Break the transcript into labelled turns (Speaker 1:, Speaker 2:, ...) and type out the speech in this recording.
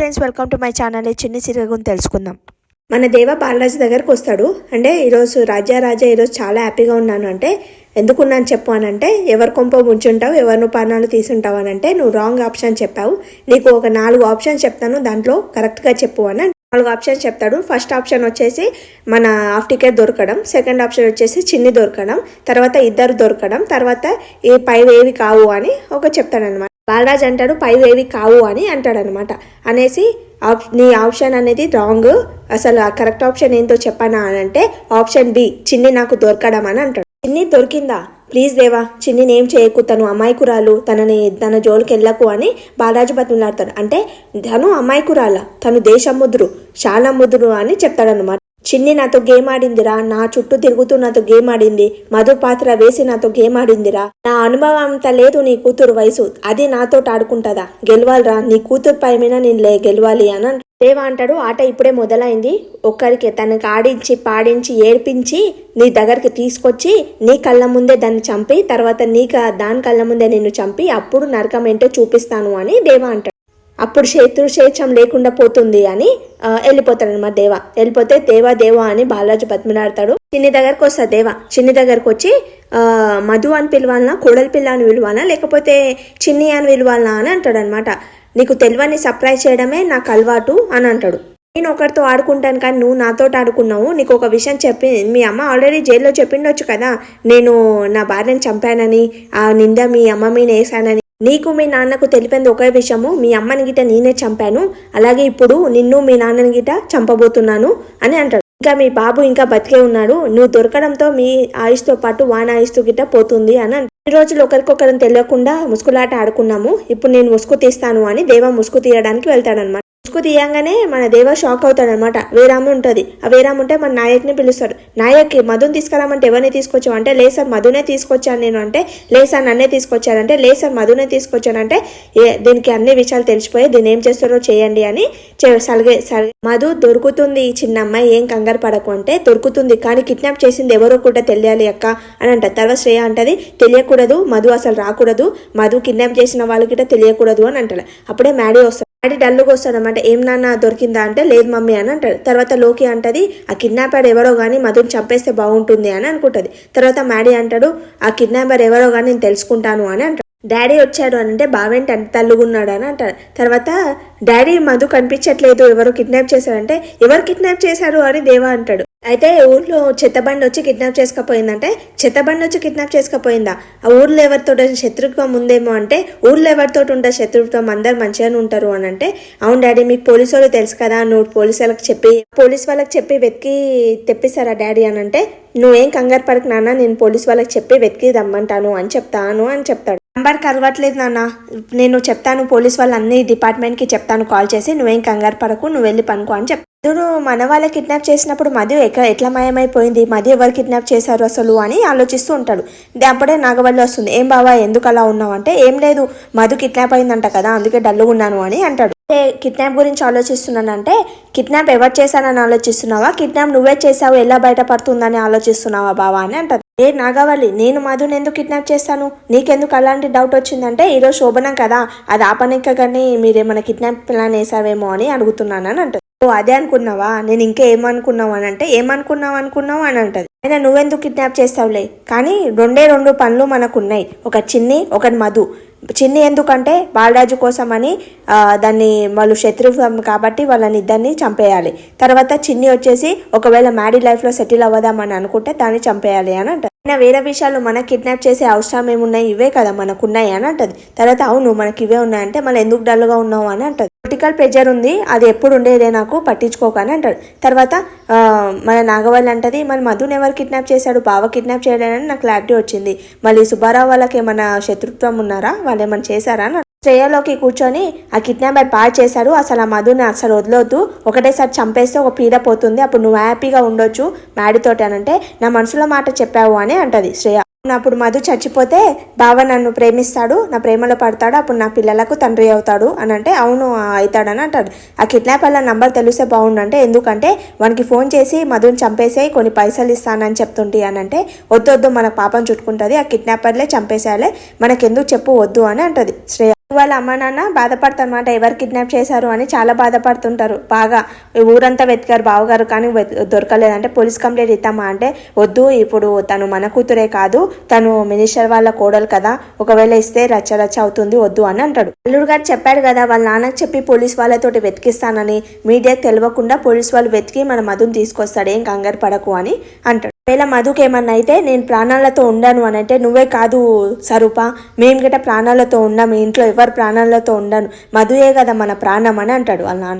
Speaker 1: Friends, welcome to my channel. చిన్ని serial గురించి తెలుసుకుందాం. మన దేవ బాలరాజు దగ్గరకు వస్తాడు. అంటే ఈరోజు రాజా ఈరోజు చాలా హ్యాపీగా ఉన్నాను అంటే ఎందుకున్నాను చెప్పు అని అంటే, ఎవరి కొంప ముంచుంటావు, ఎవరిను పానాలు తీసుంటావు అని అంటే, నువ్వు రాంగ్ ఆప్షన్ చెప్పావు, నీకు ఒక 4 ఆప్షన్స్ చెప్తాను, దాంట్లో కరెక్ట్గా చెప్పు అని 4 ఆప్షన్స్ చెప్తాడు. ఫస్ట్ ఆప్షన్ వచ్చేసి మన హాఫ్ టికెట్ దొరకడం, సెకండ్ ఆప్షన్ వచ్చేసి చిన్ని దొరకడం, తర్వాత ఇద్దరు దొరకడం, తర్వాత ఈ పైవేవి కావు అని చెప్తాడనమాట. బాలరాజ్ అంటాడు పైవేవి కావు అని అంటాడనమాట. అనేసి నీ ఆప్షన్ అనేది రాంగ్, అసలు ఆ కరెక్ట్ ఆప్షన్ ఏంటో చెప్పానా అని అంటే ఆప్షన్ బి చిన్ని నాకు దొరకడం అని అంటాడు. చిన్ని దొరికిందా, ప్లీజ్ దేవా చిన్నిని ఏం చేయకు, తను అమాయకురాలు, తన జోలికి వెళ్ళకు అని బాలరాజు బతిమలాడతాడు. అంటే తను అమాయకురాల, తను దేశముద్రు శాలముద్రు అని చెప్తాడనమాట. చిన్ని నాతో గేమ్ ఆడిందిరా, నా చుట్టూ తిరుగుతూ నాతో గేమ్ ఆడింది, మధు పాత్ర వేసి నాతో గేమ్ ఆడిందిరా, నా అనుభవం అంత లేదు నీ కూతురు వయసు, అది నాతో ఆడుకుంటుందా, గెలవాలిరా, నీ కూతురు పై మీద నేను గెలవాలి అని దేవా అంటాడు. ఆట ఇప్పుడే మొదలైంది, ఒక్కరికి తనకి ఆడించి పాడించి ఏడ్పించి నీ దగ్గరికి తీసుకొచ్చి నీ కళ్ళ ముందే దాన్ని చంపి, తర్వాత దాని కళ్ళ ముందే నిన్ను చంపి అప్పుడు నరకం ఏంటో చూపిస్తాను అని దేవా అంటాడు. అప్పుడు శత్రుశేషం లేకుండా పోతుంది అని వెళ్ళిపోతాడు అనమాట. వెళ్ళిపోతే దేవా అని బాలరాజు బతిమలాడతాడు. చిన్ని దగ్గరకు వస్తాడు దేవా. చిన్ని దగ్గరకు వచ్చి మధు అని పిలవాలనా, కోడలి పిల్ల అని పిలవాలనా, లేకపోతే చిన్ని అని పిలవాలనా అని అంటాడు అనమాట. నీకు తెలివని సర్ప్రైజ్ చేయడమే నాకు అలవాటు అని అంటాడు. నేను ఒకరితో ఆడుకుంటాను కానీ నువ్వు నాతో ఆడుకున్నావు, నీకు ఒక విషయం మీ అమ్మ ఆల్రెడీ జైల్లో చెప్పిండొచ్చు కదా, నేను నా భార్యను చంపానని, ఆ నింద మీ అమ్మ మీద వేసానని. నీకు మీ నాన్నకు తెలిపింది ఒకే విషయము, మీ అమ్మని గిట నేనే చంపాను, అలాగే ఇప్పుడు నిన్ను మీ నాన్నని గిట చంపబోతున్నాను అని అంటాడు. ఇంకా మీ బాబు ఇంకా బతికే ఉన్నాడు, నువ్వు దొరకడంతో మీ ఆయుష్తో పాటు వాన ఆయుష్తో గిట పోతుంది అని అంటాడు. ఈ రోజులు ఒకరికొకరిని తెలియకుండా ముసుగులాట ఆడుకున్నాము, ఇప్పుడు నేను ముసుగు తీస్తాను అని దేవ ముసుగు తీయడానికి వెళ్తాడనమాట. ముసుగు తీయంగానే మన దేవ షాక్ అవుతాడు అనమాట. వేరాము ఉంటుంది, ఆ వేరాము ఉంటే మన నాయక్ని పిలుస్తాడు. నాయక్కి మధుని తీసుకురామంటే ఎవరిని తీసుకొచ్చావు అంటే, లేదు సార్ మధునే తీసుకొచ్చాను నేను అంటే, లేదు సార్ నన్నే తీసుకొచ్చానంటే, లేదు సార్ మధునే తీసుకొచ్చానంటే, దీనికి అన్ని విషయాలు తెలిసిపోయి దీన్ని ఏం చేస్తారో చేయండి అని సలిగే. మధు దొరుకుతుంది ఈ చిన్న అమ్మాయి, ఏం కంగారు పడకు అంటే, దొరుకుతుంది కానీ కిడ్నాప్ చేసింది ఎవరో కూడా తెలియాలి అక్క అని అంటారు. తర్వాత శ్రేయ అంటది తెలియకూడదు, మధు అసలు రాకూడదు, మధు కిడ్నాప్ చేసిన వాళ్ళకి తెలియకూడదు అని అంటాడు. అప్పుడే మ్యాడీ వస్తాడు. డాడీ డల్లుగా వస్తాడు అనమాట. ఏం నాన్న దొరికిందా అంటే, లేదు మమ్మీ అని అంటాడు. తర్వాత లోకి అంటది ఆ కిడ్నాపర్ ఎవరో కానీ మధుని చంపేస్తే బాగుంటుంది అని అనుకుంటుంది. తర్వాత మ్యాడీ అంటాడు ఆ కిడ్నాపర్ ఎవరో కానీ నేను తెలుసుకుంటాను అని అంటాడు. డాడీ వచ్చాడు అని అంటే బావేంటి అంత తల్లుగున్నాడు అని అంటారు. తర్వాత డాడీ మధు కనిపించట్లేదు, ఎవరు కిడ్నాప్ చేశారంటే, ఎవరు కిడ్నాప్ చేశారు అని దేవా అంటాడు. అయితే ఊర్లో చెత్తబండి వచ్చి కిడ్నాప్ చేసుకపోయిందంటే, చెత్తబండి వచ్చి కిడ్నాప్ చేసుకపోయిందా, ఆ ఊర్లో ఎవరితో శత్రుత్వం ఉందేమో అంటే, ఊర్లో ఎవరితో ఉంటే శత్రుత్వం అందరు మంచిగానే ఉంటారు అని అంటే, అవును డాడీ మీకు పోలీసు వాళ్ళు తెలుసు కదా, నువ్వు పోలీసు వాళ్ళకి చెప్పి వెతికి తెప్పిస్తారా డాడీ అని అంటే, నువ్వేం కంగారు పడకు నాన్న, నేను పోలీసు వాళ్ళకి చెప్పి వెతికి రమ్మంటాను అని చెప్తాడు. నంబర్ కలవట్లేదు నాన్న, నేను చెప్తాను పోలీస్ వాళ్ళు అన్ని డిపార్ట్మెంట్కి చెప్తాను కాల్ చేసి, నువ్వేం కంగారు పడకు, నువ్వు వెళ్ళి పనుకో అని చెప్తాను. మన వాళ్ళ కిడ్నాప్ చేసినప్పుడు మధు ఎట్లా మాయమైపోయింది, మధు ఎవరు కిడ్నాప్ చేశారు అసలు అని ఆలోచిస్తూ ఉంటాడు. అప్పుడే నాగవల్లి వస్తుంది. ఏం బాబా ఎందుకు అలా ఉన్నావు అంటే, ఏం లేదు మధు కిడ్నాప్ అయిందంట కదా అందుకే డల్లుగా ఉన్నాను అని అంటాడు. కిడ్నాప్ గురించి ఆలోచిస్తున్నానంటే, కిడ్నాప్ ఎవరు చేశానని ఆలోచిస్తున్నావా, కిడ్నాప్ నువ్వే చేసావు ఎలా బయటపడుతుందని ఆలోచిస్తున్నావా బావా అని అంటారు. నాగవల్లి నేను మధుని ఎందుకు కిడ్నాప్ చేస్తాను, నీకెందుకు అలాంటి డౌట్ వచ్చిందంటే, ఈరోజు శోభనం కదా అది ఆపనిక కానీ మీరేమైనా కిడ్నాప్ ప్లాన్ వేసావేమో అని అడుగుతున్నాను అని అంటారు. అదే అనుకున్నావా, నేను ఇంకా ఏమనుకున్నావు అని అంటే, ఏమనుకున్నావు అని అంటది. అయినా నువ్వెందుకు కిడ్నాప్ చేస్తావులే, కానీ 2 పనులు మనకున్నాయి, ఒక చిన్ని ఒకటి మధు. చిన్ని ఎందుకంటే బాలరాజు కోసం అని దాన్ని వాళ్ళు శత్రుత్వం కాబట్టి వాళ్ళని ఇద్దరిని చంపేయాలి. తర్వాత చిన్ని వచ్చేసి ఒకవేళ మ్యాడీ లైఫ్లో సెటిల్ అవ్వదామని అనుకుంటే దాన్ని చంపేయాలి అని అంటారు. అయినా వేరే విషయాలు మనకి కిడ్నాప్ చేసే అవసరం ఏమున్నాయి, ఇవే కదా మనకున్నాయి అని అంటది. తర్వాత అవును మనకి ఇవే ఉన్నాయంటే మళ్ళీ ఎందుకు డల్గా ఉన్నావు అని అంటది. పొలిటికల్ ప్రెజర్ ఉంది, అది ఎప్పుడు ఉండేదే నాకు పట్టించుకోకని అంటాడు. తర్వాత మన నాగవల్లి అంటది మన మధుని ఎవరు కిడ్నాప్ చేశాడు, బావ కిడ్నాప్ చేయలేదని నాకు క్లారిటీ వచ్చింది, మళ్ళీ సుబ్బారావు వాళ్ళకి ఏమైనా శత్రుత్వం ఉన్నారా, వాళ్ళు ఏమైనా చేశారా అని. శ్రేయలోకి కూర్చొని ఆ కిడ్నాపర్ బాగా చేశాడు, అసలు ఆ మధుని అసలు వదలొద్దు, ఒకటేసారి చంపేస్తే ఒక పీడ పోతుంది, అప్పుడు నువ్వు హ్యాపీగా ఉండొచ్చు మ్యాడీతోటి అని అంటే, నా మనసులో మాట చెప్పావు అని అంటది శ్రేయ. అప్పుడు మధు చచ్చిపోతే బావ నన్ను ప్రేమిస్తాడు, నా ప్రేమలో పడతాడు, అప్పుడు నా పిల్లలకు తండ్రి అవుతాడు అని అంటే, అవును అవుతాడని అంటాడు. ఆ కిడ్నాపర్ల నంబర్ తెలిస్తే బాగుండంటే, ఎందుకంటే వానికి ఫోన్ చేసి మధుని చంపేసే కొన్ని పైసలు ఇస్తానని చెప్తుంటే అని అంటే, వద్దు మన పాపం చుట్టుకుంటుంది, ఆ కిడ్నాపర్లే చంపేసేయాలి, మనకెందుకు చెప్పు వద్దు అని అంటది శ్రేయ. వాళ్ళ అమ్మ నాన్న బాధపడతారన్నమాట, ఎవరు కిడ్నాప్ చేశారు అని చాలా బాధపడుతుంటారు. బాగా ఊరంతా వెతికారు బావగారు, కానీ దొరకలేదంటే పోలీస్ కంప్లైంట్ ఇద్దామా అంటే వద్దు, ఇప్పుడు తను మన కూతురే కాదు, తను మినిస్టర్ వాళ్ళ కోడలు కదా, ఒకవేళ ఇస్తే రచ్చ అవుతుంది, వద్దు అని అంటాడు. అల్లుడు గారు చెప్పాడు కదా వాళ్ళ నాన్నకు చెప్పి పోలీస్ వాళ్ళతోటి వెతికిస్తానని, మీడియాకి తెలియకుండా పోలీస్ వాళ్ళు వెతికి మన మధుని తీసుకొస్తాడు, ఏం కంగారు పడకు అని అంటాడు. ఒకవేళ మధుకి ఏమన్నా అయితే నేను ప్రాణాలతో ఉండను అని అంటే, నువ్వే కాదు స్వరూప, మేము గిట్ట ప్రాణాలతో ఉన్నాము, ఇంట్లో ఎవరు ప్రాణాలతో ఉండను, మధుయే కదా మన ప్రాణం అని అంటాడు వాళ్ళ నాన్న.